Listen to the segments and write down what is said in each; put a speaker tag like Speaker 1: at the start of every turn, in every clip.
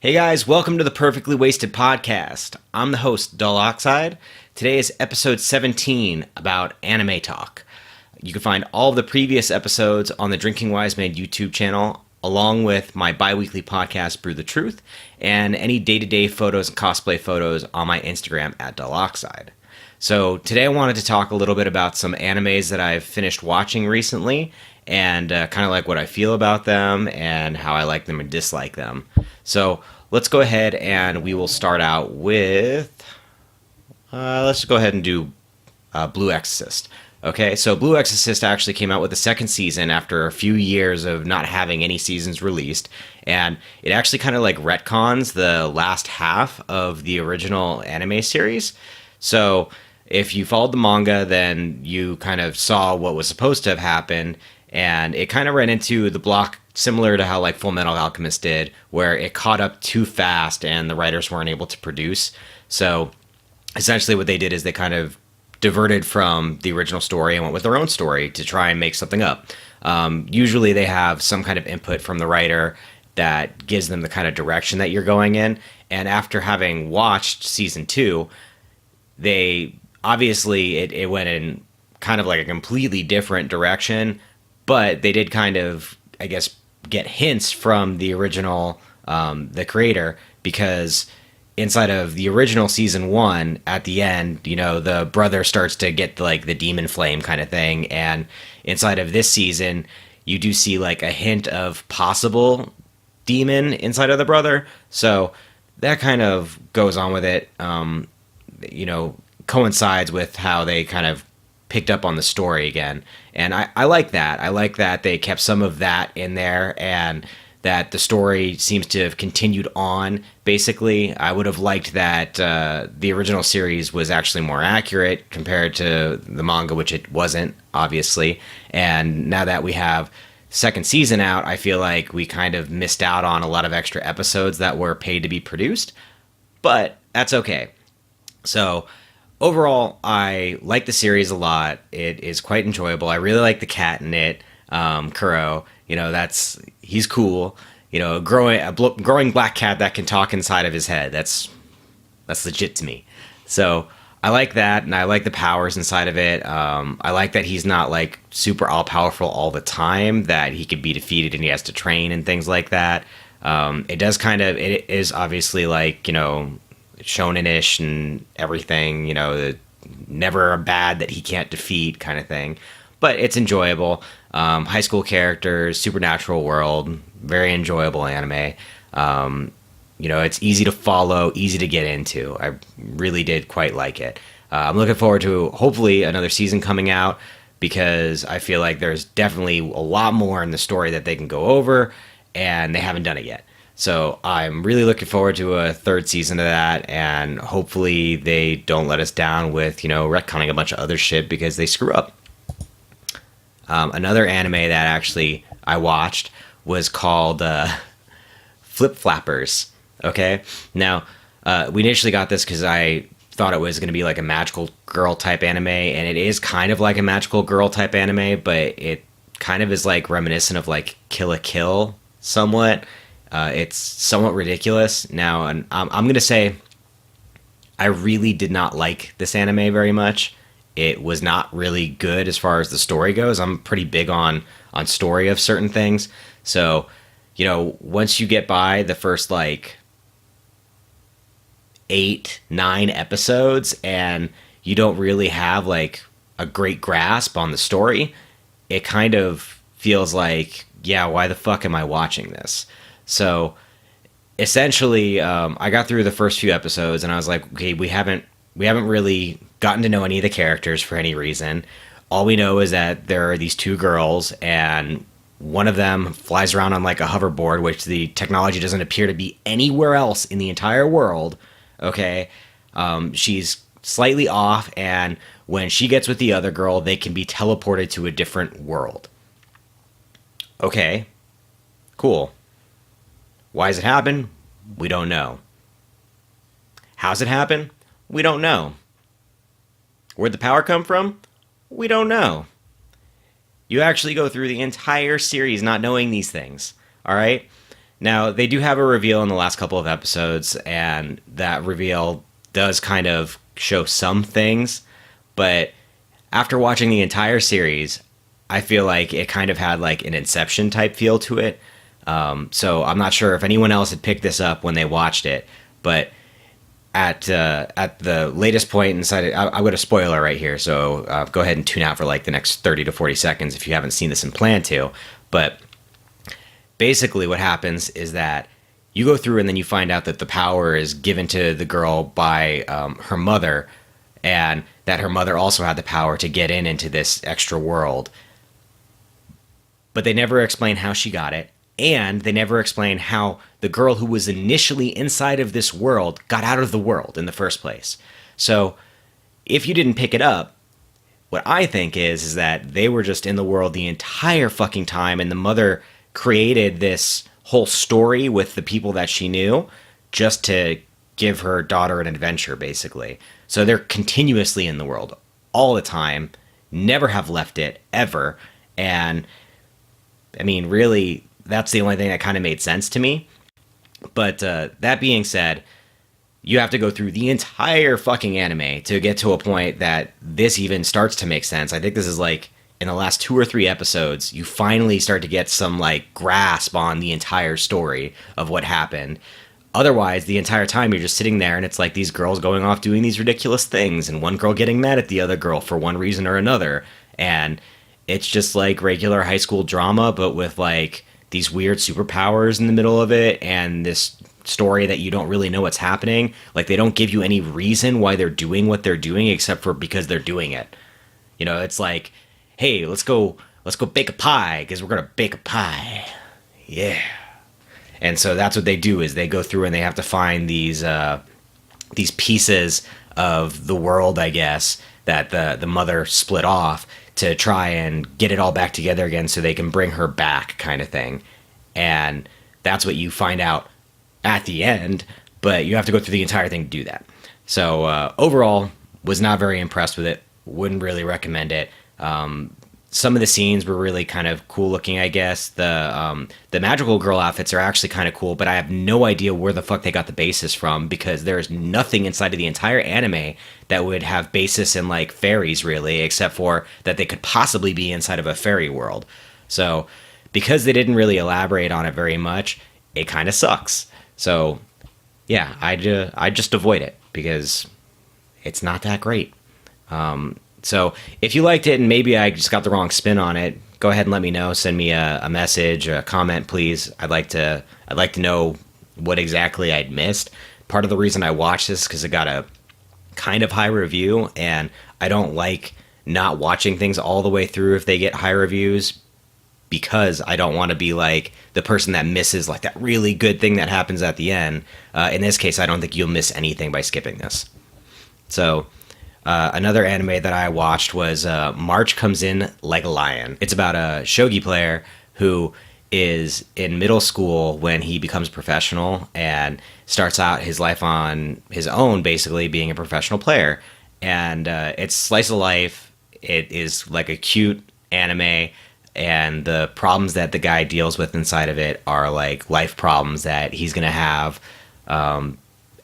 Speaker 1: Hey guys, welcome to the Perfectly Wasted Podcast. I'm the host, DullOxide. Today is episode 17 about anime talk. You can find all of the previous episodes on the Drinking Wisemen YouTube channel, along with my bi-weekly podcast, Brew the Truth, and any day-to-day photos and cosplay photos on my Instagram at DullOxide. So today I wanted to talk a little bit about some animes that I've finished watching recently, and kind of like what I feel about them and how I like them and dislike them. So let's go ahead and we will start out with, let's just go ahead and do Blue Exorcist. Okay, so Blue Exorcist actually came out with the second season after a few years of not having any seasons released, and it actually kind of like retcons the last half of the original anime series. So if you followed the manga, then you kind of saw what was supposed to have happened, and it kind of ran into the block similar to how like Full Metal Alchemist did, where it caught up too fast and the writers weren't able to produce. So essentially what they did is they kind of diverted from the original story and went with their own story to try and make something up. Usually they have some kind of input from the writer that gives them the kind of direction that you're going in. And after having watched season 2, they obviously it went in kind of like a completely different direction, but they did kind of, I guess, get hints from the original, the creator, because inside of the original season 1, at the end, you know, the brother starts to get like the demon flame kind of thing, and inside of this season, you do see like a hint of possible demon inside of the brother. So that kind of goes on with it, you know, coincides with how they kind of picked up on the story again. And I like that. I like that they kept some of that in there and that the story seems to have continued on. Basically, I would have liked that the original series was actually more accurate compared to the manga, which it wasn't, obviously. And now that we have second season out, I feel like we kind of missed out on a lot of extra episodes that were paid to be produced. But that's okay. So overall, I like the series a lot. It is quite enjoyable. I really like the cat in it, Kuro. You know, he's cool. You know, a growing black cat that can talk inside of his head. That's legit to me. So I like that, and I like the powers inside of it. I like that he's not like super all powerful all the time. That he could be defeated and he has to train and things like that. It is obviously like, you know, shonen-ish and everything, you know, never a bad that he can't defeat kind of thing, but it's enjoyable. High school characters, supernatural world, very enjoyable anime. You know, it's easy to follow, easy to get into. I really did quite like it. I'm looking forward to hopefully another season coming out, because I feel like there's definitely a lot more in the story that they can go over, and they haven't done it yet. So I'm really looking forward to a third season of that, and hopefully they don't let us down with, you know, retconning a bunch of other shit because they screw up. Another anime that actually I watched was called Flip Flappers. Okay? Now, we initially got this because I thought it was going to be like a magical girl type anime, and it is kind of like a magical girl type anime, but it kind of is like reminiscent of like Kill la Kill somewhat. It's somewhat ridiculous. Now, and I'm going to say I really did not like this anime very much. It was not really good as far as the story goes. I'm pretty big on story of certain things. So, you know, once you get by the first like 8-9 episodes and you don't really have like a great grasp on the story, it kind of feels like, yeah, why the fuck am I watching this? So essentially, I got through the first few episodes and I was like, okay, we haven't really gotten to know any of the characters for any reason. All we know is that there are these two girls, and one of them flies around on like a hoverboard, which the technology doesn't appear to be anywhere else in the entire world. Okay. She's slightly off, and when she gets with the other girl, they can be teleported to a different world. Okay. Cool. Why does it happen? We don't know. How's it happen? We don't know. Where'd the power come from? We don't know. You actually go through the entire series not knowing these things. All right? Now, they do have a reveal in the last couple of episodes, and that reveal does kind of show some things, but after watching the entire series, I feel like it kind of had like an Inception type feel to it. So I'm not sure if anyone else had picked this up when they watched it, but at the latest point inside it, I'm going to spoiler right here, so go ahead and tune out for like the next 30 to 40 seconds if you haven't seen this and plan to. But basically what happens is that you go through and then you find out that the power is given to the girl by her mother, and that her mother also had the power to get into this extra world. But they never explain how she got it, and they never explain how the girl who was initially inside of this world got out of the world in the first place. So if you didn't pick it up, what I think is that they were just in the world the entire fucking time, and the mother created this whole story with the people that she knew just to give her daughter an adventure, basically. So they're continuously in the world all the time, never have left it, ever. And, I mean, really, that's the only thing that kind of made sense to me. But that being said, you have to go through the entire fucking anime to get to a point that this even starts to make sense. I think this is like, in the last 2 or 3 episodes, you finally start to get some, like, grasp on the entire story of what happened. Otherwise, the entire time you're just sitting there and it's like these girls going off doing these ridiculous things and one girl getting mad at the other girl for one reason or another. And it's just like regular high school drama, but with like these weird superpowers in the middle of it, and this story that you don't really know what's happening. Like, they don't give you any reason why they're doing what they're doing except for because they're doing it. You know, it's like, hey, let's go bake a pie because we're going to bake a pie. Yeah. And so that's what they do, is they go through and they have to find these pieces of the world, I guess, that the mother split off, to try and get it all back together again so they can bring her back, kind of thing. And that's what you find out at the end, but you have to go through the entire thing to do that. So overall, was not very impressed with it. Wouldn't really recommend it. Some of the scenes were really kind of cool looking, I guess. The magical girl outfits are actually kind of cool, but I have no idea where the fuck they got the basis from, because there's nothing inside of the entire anime that would have basis in, like, fairies, really, except for that they could possibly be inside of a fairy world. So, because they didn't really elaborate on it very much, it kind of sucks. So, yeah, I just avoid it, because it's not that great. So if you liked it and maybe I just got the wrong spin on it, go ahead and let me know. Send me a message, a comment, please. I'd like to know what exactly I'd missed. Part of the reason I watched this is because it got a kind of high review, and I don't like not watching things all the way through if they get high reviews, because I don't want to be like the person that misses like that really good thing that happens at the end. In this case, I don't think you'll miss anything by skipping this. So another anime that I watched was March Comes In Like a Lion. It's about a shogi player who is in middle school when he becomes professional and starts out his life on his own, basically being a professional player. And it's slice of life. It is like a cute anime, and the problems that the guy deals with inside of it are like life problems that he's going to have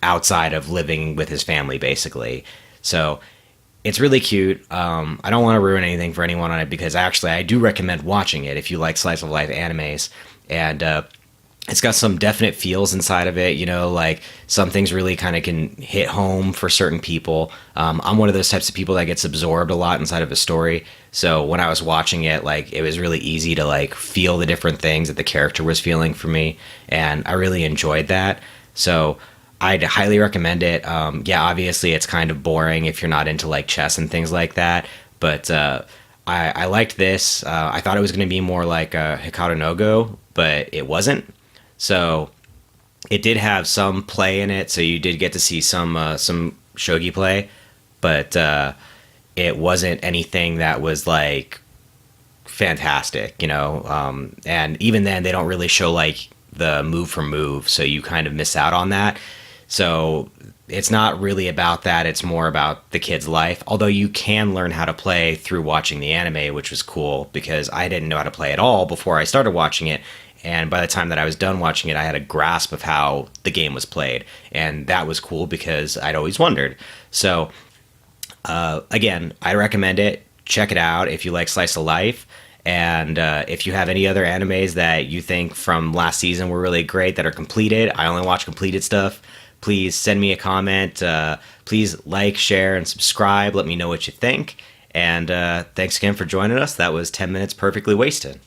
Speaker 1: outside of living with his family, basically. So it's really cute. I don't want to ruin anything for anyone on it, because actually I do recommend watching it if you like slice of life animes. And it's got some definite feels inside of it, you know, like some things really kind of can hit home for certain people. I'm one of those types of people that gets absorbed a lot inside of a story. So when I was watching it, like, it was really easy to like feel the different things that the character was feeling for me. And I really enjoyed that. So I'd highly recommend it. Yeah, obviously it's kind of boring if you're not into like chess and things like that. But I liked this. I thought it was going to be more like Hikaru no Go, but it wasn't. So it did have some play in it, so you did get to see some shogi play, but it wasn't anything that was like fantastic, you know. And even then, they don't really show like the move for move, so you kind of miss out on that. So it's not really about that. It's more about the kid's life. Although you can learn how to play through watching the anime, which was cool, because I didn't know how to play at all before I started watching it. And by the time that I was done watching it, I had a grasp of how the game was played. And that was cool because I'd always wondered. So, again, I recommend it. Check it out if you like slice of life. And if you have any other animes that you think from last season were really great that are completed, I only watch completed stuff, please send me a comment. Please like, share, and subscribe. Let me know what you think. And thanks again for joining us. That was 10 minutes perfectly wasted.